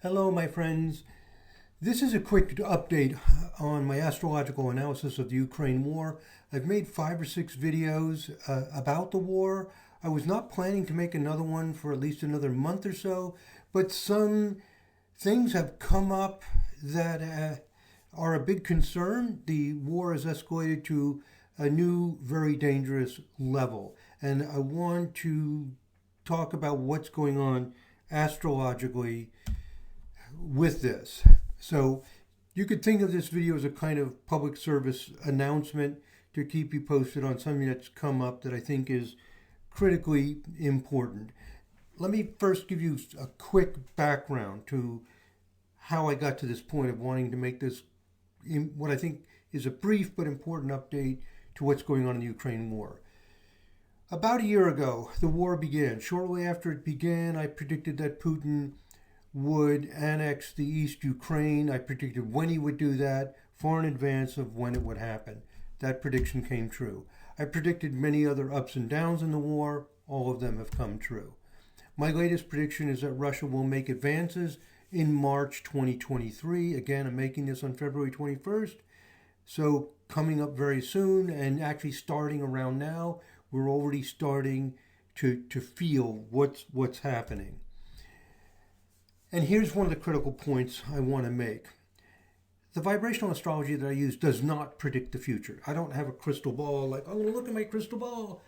Hello, my friends. This is a quick update on my astrological analysis of the Ukraine war. I've made 5 or 6 videos about the war. I was not planning to make another one for at least another month or so, but some things have come up that are a big concern. The war has escalated to a new, very dangerous level, and I want to talk about what's going on astrologically with this. So you could think of this video as a kind of public service announcement to keep you posted on something that's come up that I think is critically important. Let me first give you a quick background to how I got to this point of wanting to make this what I think is a brief but important update to what's going on in the Ukraine war. About a year ago, the war began. Shortly after it began, I predicted that Putin would annex the East Ukraine. I predicted when he would do that, far in advance of when it would happen. That prediction came true. I predicted many other ups and downs in the war. All of them have come true. My latest prediction is that Russia will make advances in March 2023. Again, I'm making this on February 21st. So coming up very soon, and actually starting around now, we're already starting to feel what's happening. And here's one of the critical points I want to make. The vibrational astrology that I use does not predict the future. I don't have a crystal ball like, I'm going to look at my crystal ball.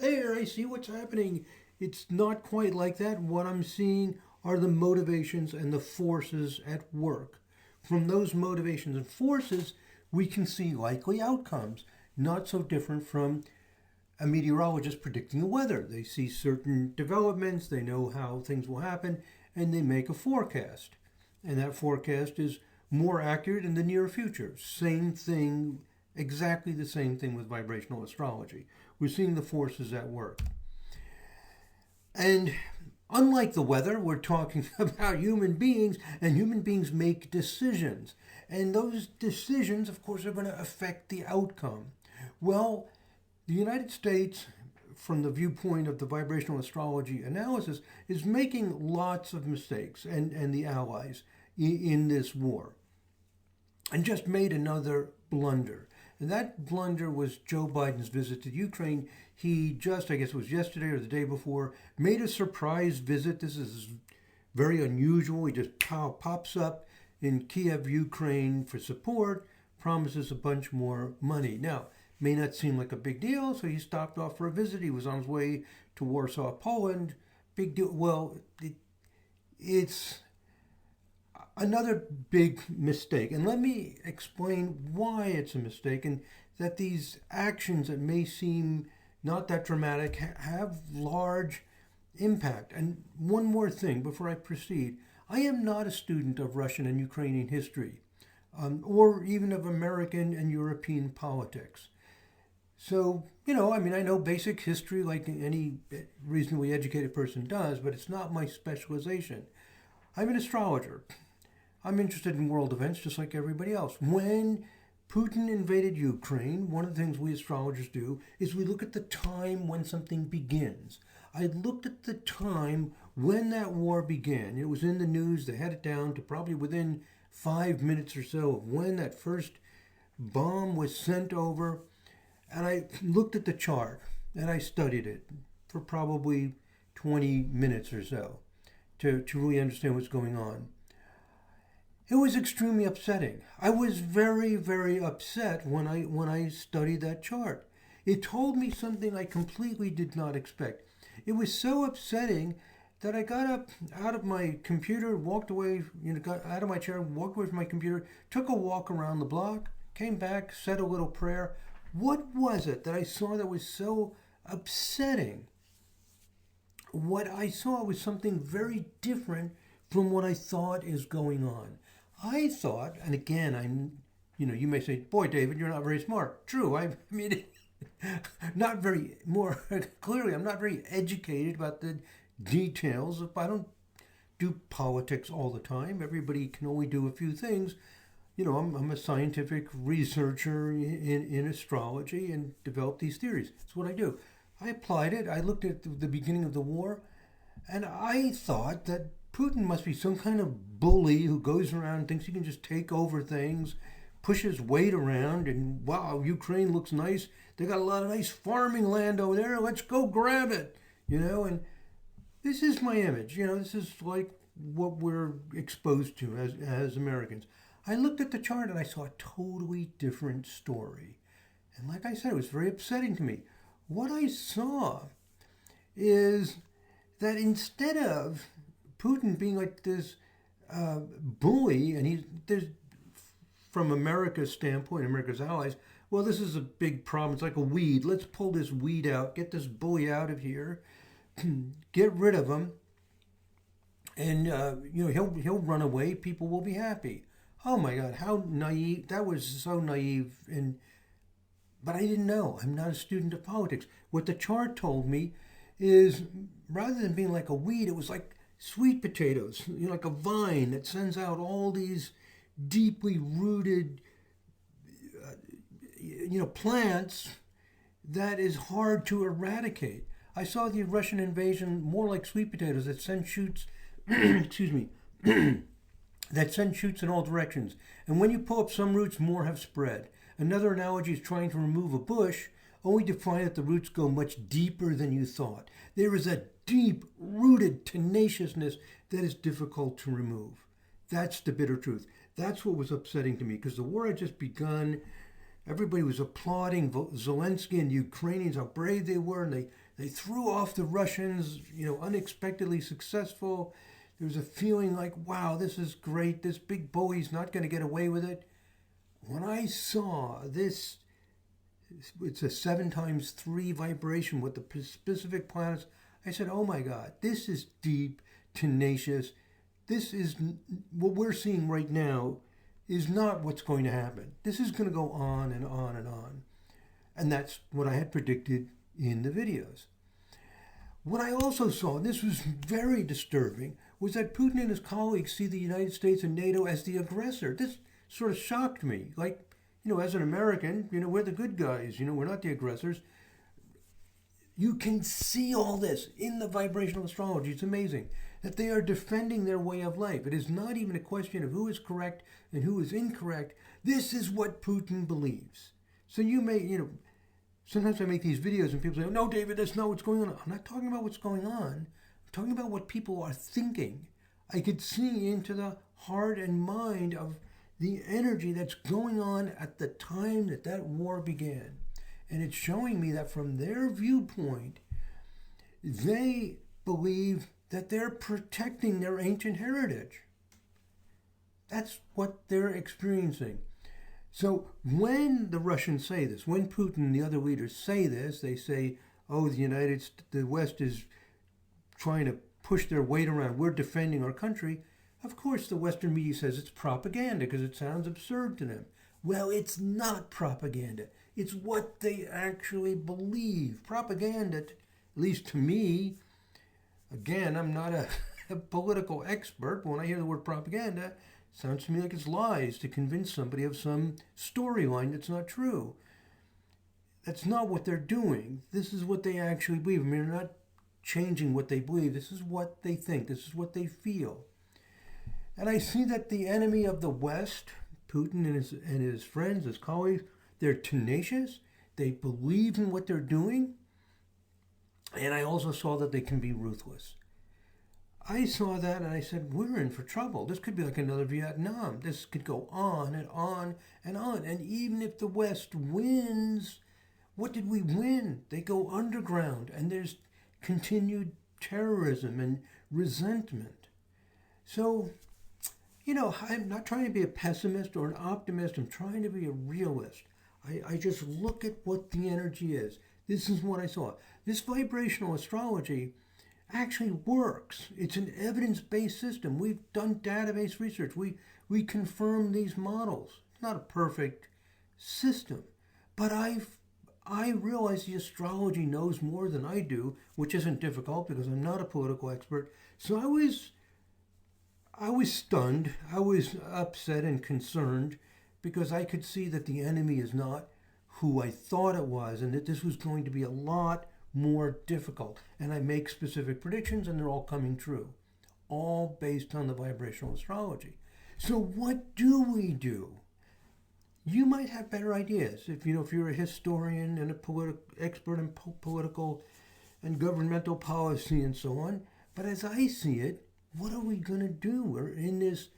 There, I see what's happening. It's not quite like that. What I'm seeing are the motivations and the forces at work. From those motivations and forces, we can see likely outcomes, not so different from a meteorologist predicting the weather. They see certain developments, they know how things will happen, and they make a forecast. And that forecast is more accurate in the near future. Same thing, exactly the same thing with vibrational astrology. We're seeing the forces at work. And unlike the weather, we're talking about human beings, and human beings make decisions. And those decisions, of course, are going to affect the outcome. Well, the United States, from the viewpoint of the vibrational astrology analysis, is making lots of mistakes, and the allies in this war, and just made another blunder. And that blunder was Joe Biden's visit to Ukraine. He just, I guess it was yesterday or the day before, made a surprise visit. This is very unusual. He just pops up in Kiev, Ukraine for support, promises a bunch more money. Now, may not seem like a big deal, so he stopped off for a visit. He was on his way to Warsaw, Poland. Big deal. Well, it's another big mistake. And let me explain why it's a mistake, and that these actions that may seem not that dramatic have large impact. And one more thing before I proceed. I am not a student of Russian and Ukrainian history, or even of American and European politics. So, I know basic history like any reasonably educated person does, but it's not my specialization. I'm an astrologer. I'm interested in world events just like everybody else. When Putin invaded Ukraine, one of the things we astrologers do is we look at the time when something begins. I looked at the time when that war began. It was in the news. They had it down to probably within 5 minutes or so of when that first bomb was sent over. And I looked at the chart and I studied it for probably 20 minutes or so to really understand what's going on. It was extremely upsetting. I was very, very upset when I studied that chart. It told me something I completely did not expect. It was so upsetting that I got up out of my computer, walked away, got out of my chair, walked away from my computer, took a walk around the block, came back, said a little prayer. What was it that I saw that was so upsetting? What I saw was something very different from what I thought is going on. I thought, and again, you may say, boy, David, you're not very smart. True, not very, more clearly, I'm not very educated about the details. I don't do politics all the time. Everybody can only do a few things. I'm a scientific researcher in astrology and developed these theories. That's what I do. I applied it. I looked at the beginning of the war, and I thought that Putin must be some kind of bully who goes around and thinks he can just take over things, pushes weight around, and wow, Ukraine looks nice. They got a lot of nice farming land over there. Let's go grab it, and this is my image. This is like what we're exposed to as Americans. I looked at the chart and I saw a totally different story. And like I said, it was very upsetting to me. What I saw is that instead of Putin being like this bully, and there's from America's standpoint, America's allies, well, this is a big problem. It's like a weed. Let's pull this weed out, get this bully out of here, get rid of him, and he'll run away. People will be happy. Oh my God, how naive! That was so naive. But I didn't know. I'm not a student of politics. What the chart told me is, rather than being like a weed, it was like sweet potatoes, like a vine that sends out all these deeply rooted, plants that is hard to eradicate. I saw the Russian invasion more like sweet potatoes that send shoots, excuse me, that send shoots in all directions. And when you pull up some roots, more have spread. Another analogy is trying to remove a bush, only to find that the roots go much deeper than you thought. There is a deep-rooted tenaciousness that is difficult to remove. That's the bitter truth. That's what was upsetting to me, because the war had just begun. Everybody was applauding Zelensky and the Ukrainians, how brave they were, and they threw off the Russians, unexpectedly successful. There was a feeling like, wow, this is great. This big bully's not going to get away with it. When I saw this, it's a 7 times 3 vibration with the specific planets, I said, oh my God, this is deep, tenacious. This is what we're seeing right now is not what's going to happen. This is going to go on and on and on. And that's what I had predicted in the videos. What I also saw, and this was very disturbing, was that Putin and his colleagues see the United States and NATO as the aggressor. This sort of shocked me. Like, as an American, we're the good guys. We're not the aggressors. You can see all this in the vibrational astrology. It's amazing that they are defending their way of life. It is not even a question of who is correct and who is incorrect. This is what Putin believes. So you may, sometimes I make these videos and people say, no, David, that's not what's going on. I'm not talking about what's going on. I'm talking about what people are thinking. I could see into the heart and mind of the energy that's going on at the time that war began. And it's showing me that from their viewpoint, they believe that they're protecting their ancient heritage. That's what they're experiencing. So when the Russians say this, when Putin and the other leaders say this, they say, oh, the West is trying to push their weight around. We're defending our country. Of course, the Western media says it's propaganda because it sounds absurd to them. Well, it's not propaganda. It's what they actually believe. Propaganda, at least to me, again, I'm not a political expert, but when I hear the word propaganda, it sounds to me like it's lies to convince somebody of some storyline that's not true. That's not what they're doing. This is what they actually believe. I mean, they're not changing what they believe. This is what they think. This is what they feel. And I see that the enemy of the West, Putin and his friends, his colleagues, they're tenacious. They believe in what they're doing. And I also saw that they can be ruthless. I saw that and I said, we're in for trouble. This could be like another Vietnam. This could go on and on and on. And even if the West wins, what did we win? They go underground and there's continued terrorism and resentment. So, I'm not trying to be a pessimist or an optimist. I'm trying to be a realist. I just look at what the energy is. This is what I saw. This vibrational astrology actually works. It's an evidence-based system. We've done database research. We confirm these models. It's not a perfect system, but I realize the astrology knows more than I do, which isn't difficult because I'm not a political expert. So I was stunned. I was upset and concerned because I could see that the enemy is not who I thought it was and that this was going to be a lot more difficult. And I make specific predictions and they're all coming true. all based on the vibrational astrology. So what do we do? You might have better ideas if you're a historian and a expert in political and governmental policy and so on. But as I see it, what are we going to do? We're in this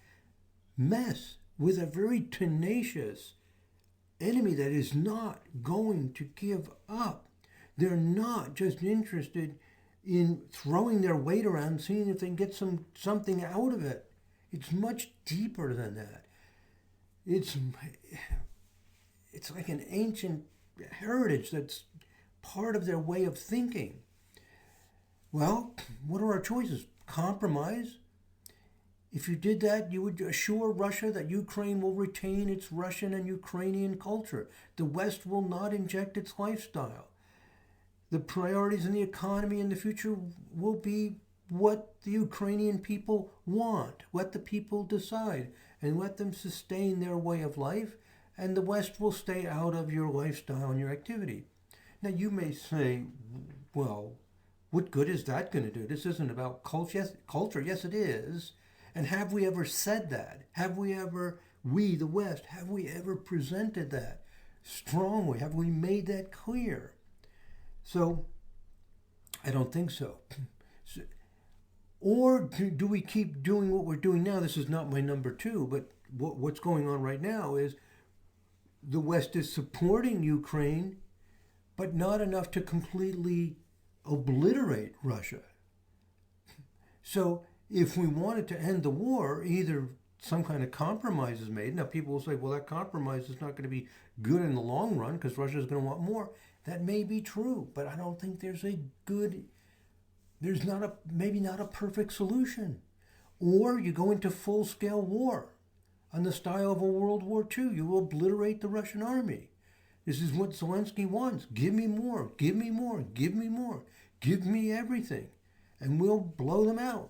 mess with a very tenacious enemy that is not going to give up. They're not just interested in throwing their weight around, seeing if they can get something out of it. It's much deeper than that. It's like an ancient heritage that's part of their way of thinking. Well, what are our choices? Compromise. If you did that, you would assure Russia that Ukraine will retain its Russian and Ukrainian culture. The West will not inject its lifestyle. The priorities in the economy in the future will be what the Ukrainian people want, what the people decide, and let them sustain their way of life, and the West will stay out of your lifestyle and your activity. Now, you may say, well, what good is that going to do? This isn't about culture. Yes, it is. And have we ever said that? Have we ever, we, the West, have we ever presented that strongly? Have we made that clear? So, I don't think so. Or do we keep doing what we're doing now? This is not my number two, but what's going on right now is the West is supporting Ukraine, but not enough to completely obliterate Russia. So if we wanted to end the war, either some kind of compromise is made. Now people will say, well, that compromise is not going to be good in the long run because Russia is going to want more. That may be true, but I don't think maybe not a perfect solution. Or you go into full-scale war on the style of a World War II. You obliterate the Russian army. This is what Zelensky wants. Give me more, give me more, give me more. Give me everything, and we'll blow them out.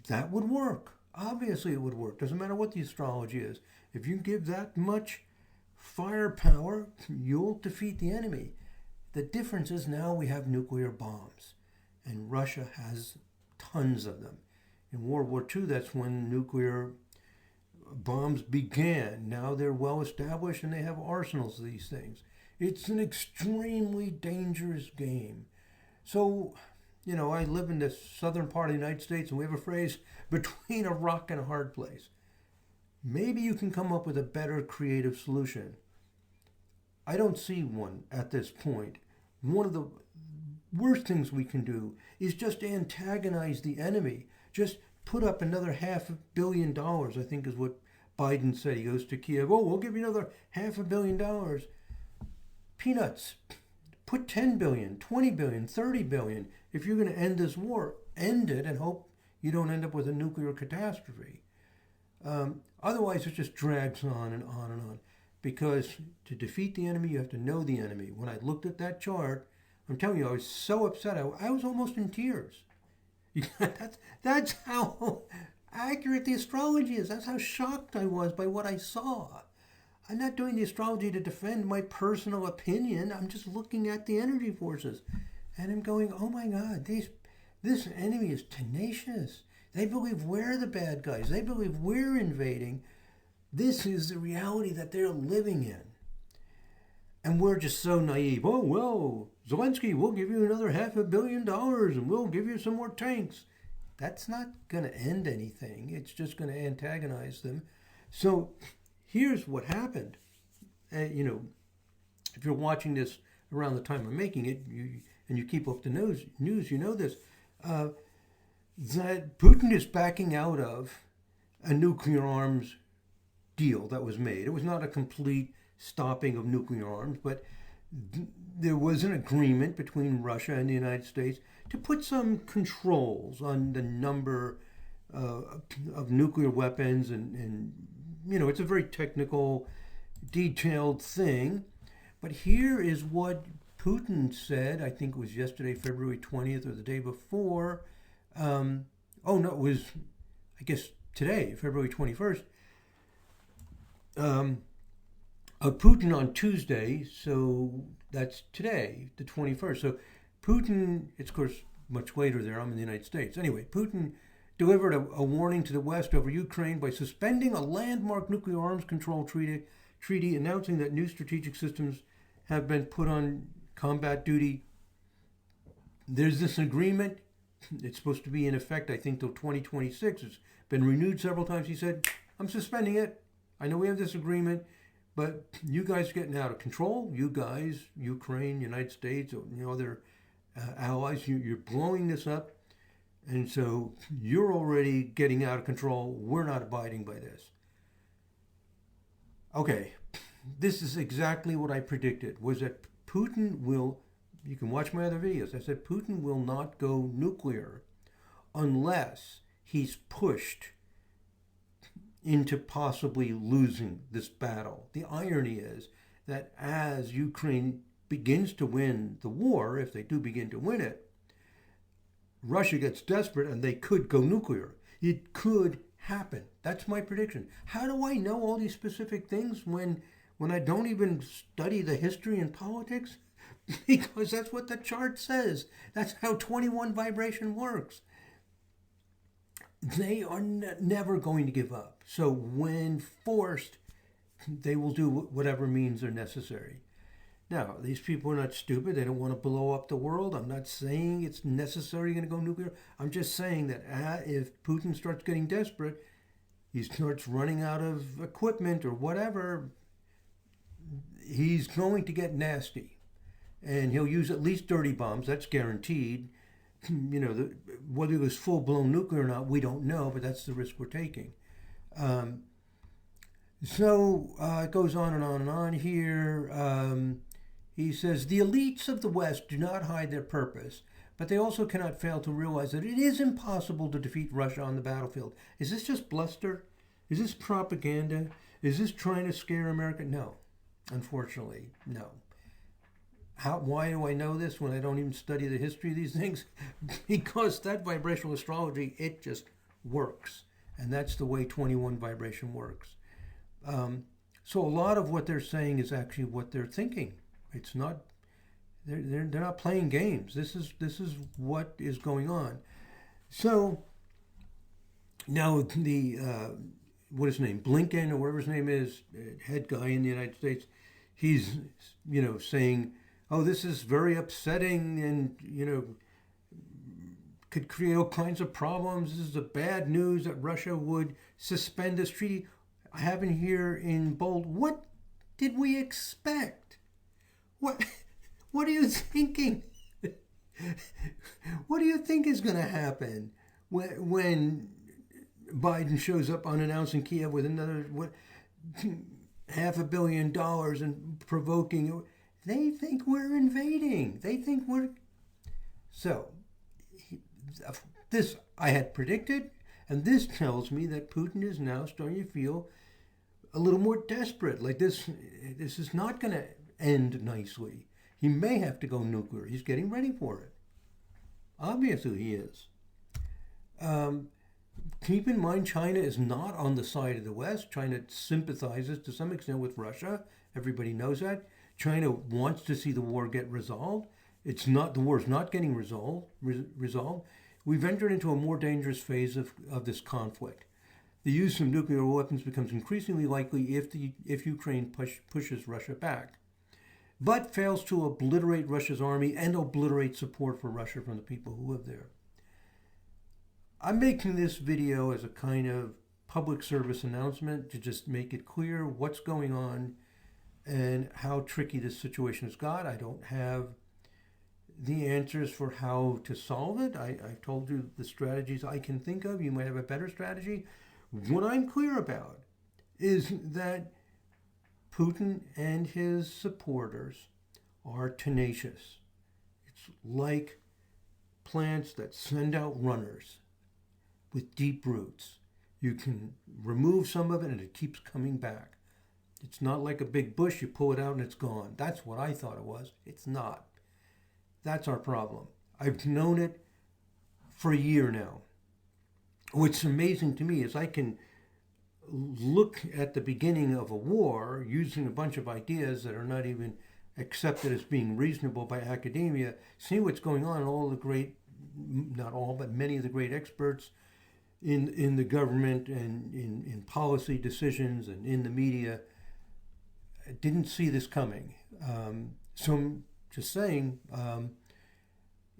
That would work. Obviously it would work. Doesn't matter what the astrology is. If you give that much firepower, you'll defeat the enemy. The difference is now we have nuclear bombs, and Russia has tons of them. In World War II, that's when nuclear bombs began. Now they're well established and they have arsenals of these things. It's an extremely dangerous game. So, I live in the southern part of the United States, and we have a phrase, between a rock and a hard place. Maybe you can come up with a better creative solution. I don't see one at this point. One of the worst things we can do is just antagonize the enemy. Just put up another $500 million, I think is what Biden said. He goes to Kiev, oh, we'll give you another $500 million. Peanuts. Put 10 billion, 20 billion, 30 billion. If you're going to end this war, end it and hope you don't end up with a nuclear catastrophe. Otherwise, it just drags on and on and on. Because to defeat the enemy, you have to know the enemy. When I looked at that chart, I'm telling you, I was so upset. I was almost in tears. That's how accurate the astrology is. That's how shocked I was by what I saw. I'm not doing the astrology to defend my personal opinion. I'm just looking at the energy forces. And I'm going, oh my God, this enemy is tenacious. They believe we're the bad guys. They believe we're invading. This is the reality that they're living in. And we're just so naive. Oh, well, Zelensky, we'll give you another $500 million and we'll give you some more tanks. That's not going to end anything. It's just going to antagonize them. So here's what happened. If you're watching this around the time I'm making it, and you keep up the news, you know this, that Putin is backing out of a nuclear arms deal that was made. It was not a complete stopping of nuclear arms, but there was an agreement between Russia and the United States to put some controls on the number of nuclear weapons, and it's a very technical, detailed thing. But here is what Putin said, I think it was yesterday, February 20th, or the day before. It was, I guess, today, February 21st. Putin on Tuesday, so that's today, the 21st. So Putin, it's of course much later there. I'm in the United States. Anyway, Putin delivered a warning to the West over Ukraine by suspending a landmark nuclear arms control treaty, announcing that new strategic systems have been put on combat duty. There's this agreement. It's supposed to be in effect, I think, till 2026. It's been renewed several times. He said, I'm suspending it. I know we have this agreement, but you guys are getting out of control. You guys, Ukraine, United States, other allies, you're blowing this up. And so you're already getting out of control. We're not abiding by this. Okay, this is exactly what I predicted, was that Putin will, you can watch my other videos, I said Putin will not go nuclear unless he's pushed into possibly losing this battle. The irony is that as Ukraine begins to win the war, if they do begin to win it, Russia gets desperate and they could go nuclear. It could happen. That's my prediction. How do I know all these specific things when I don't even study the history and politics? Because that's what the chart says. That's how 21 vibration works. They are never going to give up. So when forced, they will do whatever means are necessary. Now, these people are not stupid. They don't want to blow up the world. I'm not saying it's necessarily going to go nuclear. I'm just saying that if Putin starts getting desperate, he starts running out of equipment or whatever, he's going to get nasty. And he'll use at least dirty bombs. That's guaranteed. Whether it was full-blown nuclear or not, we don't know, but that's the risk we're taking. It goes on and on and on here. He says, the elites of the West do not hide their purpose, but they also cannot fail to realize that it is impossible to defeat Russia on the battlefield. Is this just bluster? Is this propaganda? Is this trying to scare America? No. Unfortunately, no. Why do I know this when I don't even study the history of these things? Because that vibrational astrology, it just works. And that's the way 21 vibration works. So a lot of what they're saying is actually what they're thinking. It's not, they're not playing games. This is what is going on. So now the, what is his name, Blinken or whatever his name is, head guy in the United States, he's, saying, oh, this is very upsetting and, could create all kinds of problems. This is the bad news that Russia would suspend this treaty. I have in here in bold, what did we expect? What are you thinking? What do you think is going to happen when Biden shows up unannounced in Kiev with another $500 million and provoking? They think we're invading. They think we're... So, this I had predicted, and this tells me that Putin is now starting to feel a little more desperate. Like this is not going to end nicely. He may have to go nuclear. He's getting ready for it. Obviously he is. Keep in mind, China is not on the side of the West. China sympathizes to some extent with Russia. Everybody knows that. China wants to see the war get resolved. The war is not getting resolved. We've entered into a more dangerous phase of this conflict. The use of nuclear weapons becomes increasingly likely if Ukraine pushes Russia back, but fails to obliterate Russia's army and obliterate support for Russia from the people who live there. I'm making this video as a kind of public service announcement to just make it clear what's going on and how tricky this situation has got. I don't have the answers for how to solve it. I've told you the strategies I can think of. You might have a better strategy. What I'm clear about is that Putin and his supporters are tenacious. It's like plants that send out runners with deep roots. You can remove some of it and it keeps coming back. It's not like a big bush, you pull it out and it's gone. That's what I thought it was. It's not. That's our problem. I've known it for a year now. What's amazing to me is I can look at the beginning of a war using a bunch of ideas that are not even accepted as being reasonable by academia, see what's going on in all the great not all, but many of the great experts in the government and in policy decisions and in the media didn't see this coming. So I'm just saying,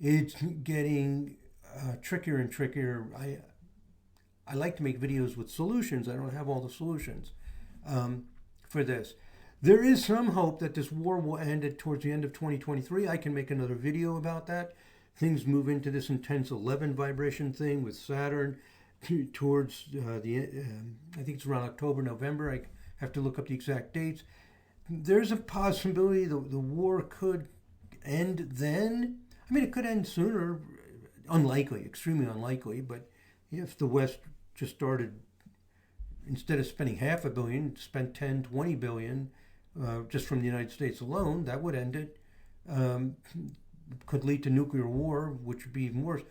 it's getting trickier and trickier. I like to make videos with solutions. I don't have all the solutions for this. There is some hope that this war will end towards the end of 2023. I can make another video about that. Things move into this intense 11 vibration thing with Saturn towards I think it's around October, November. I have to look up the exact dates. There's a possibility the war could end then. I mean, it could end sooner. Unlikely, extremely unlikely. But if the West just started, instead of spending $500 billion, spent 10, 20 billion just from the United States alone, that would end it. Could lead to nuclear war, which would be even worse.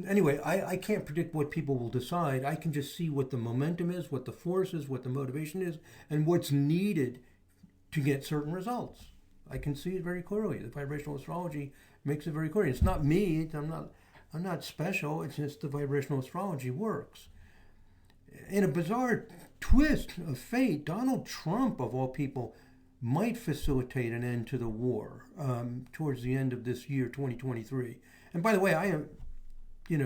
Anyway, I can't predict what people will decide. I can just see what the momentum is, what the force is, what the motivation is, and what's needed to get certain results. I can see it very clearly. The vibrational astrology makes it very clear. It's not me. I'm not special. It's just the vibrational astrology works. In a bizarre twist of fate, Donald Trump, of all people, might facilitate an end to the war towards the end of this year, 2023. And by the way, I am,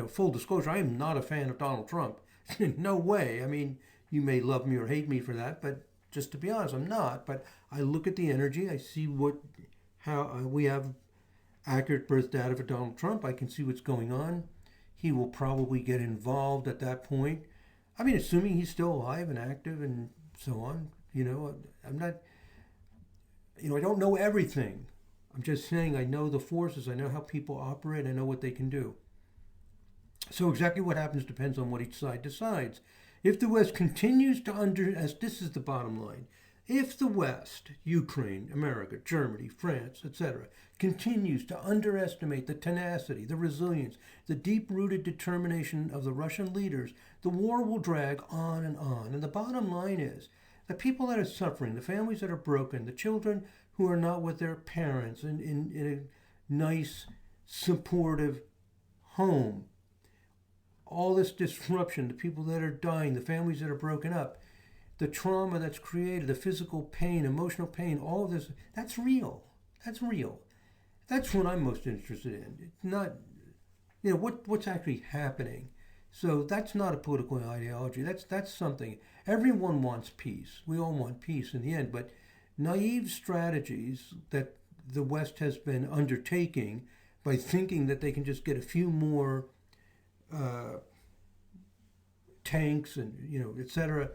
full disclosure, I am not a fan of Donald Trump. No way. I mean, you may love me or hate me for that, but just to be honest, I'm not. But I look at the energy. I see how we have accurate birth data for Donald Trump. I can see what's going on. He will probably get involved at that point. I mean, assuming he's still alive and active and so on. I'm not, I don't know everything. I'm just saying I know the forces. I know how people operate. I know what they can do. So exactly what happens depends on what each side decides. If the West continues to this is the bottom line. If the West, Ukraine, America, Germany, France, etc., continues to underestimate the tenacity, the resilience, the deep-rooted determination of the Russian leaders, the war will drag on and on. And the bottom line is, the people that are suffering, the families that are broken, the children who are not with their parents in a nice, supportive home, all this disruption, the people that are dying, the families that are broken up, the trauma that's created, the physical pain, emotional pain, all of this, that's real. That's real. That's what I'm most interested in. It's not, what's actually happening. So that's not a political ideology. That's something. Everyone wants peace. We all want peace in the end. But naive strategies that the West has been undertaking by thinking that they can just get a few more tanks and, etc.,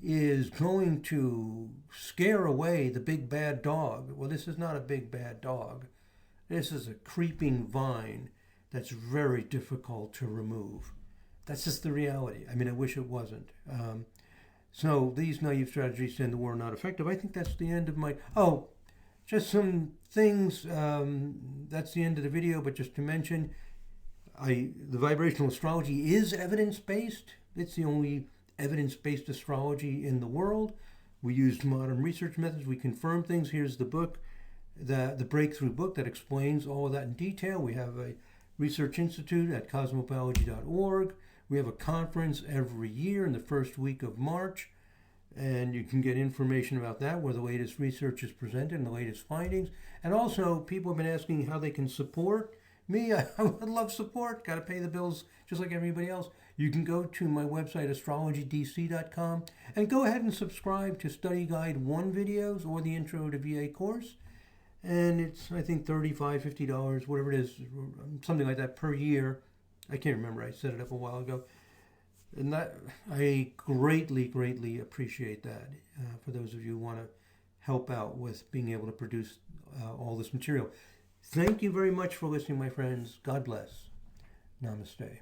is going to scare away the big bad dog. Well, this is not a big bad dog. This is a creeping vine that's very difficult to remove. That's just the reality. I mean, I wish it wasn't. So these naive strategies to end the war are not effective. I think that's the end of my... Oh, just some things. That's the end of the video, but just to mention, the vibrational astrology is evidence-based. It's the only evidence-based astrology in the world. We used modern research methods. We confirm things. Here's the book, the breakthrough book that explains all of that in detail. We have a research institute at cosmobiology.org. We have a conference every year in the first week of March, and you can get information about that, where the latest research is presented and the latest findings. And also, people have been asking how they can support me. I would love support. Got to pay the bills just like everybody else. You can go to my website, astrologydc.com, and go ahead and subscribe to Study Guide 1 videos or the Intro to VA course. And it's, I think, $35, $50, whatever it is, something like that per year. I can't remember. I set it up a while ago. And that, I greatly, greatly appreciate that for those of you who want to help out with being able to produce all this material. Thank you very much for listening, my friends. God bless. Namaste.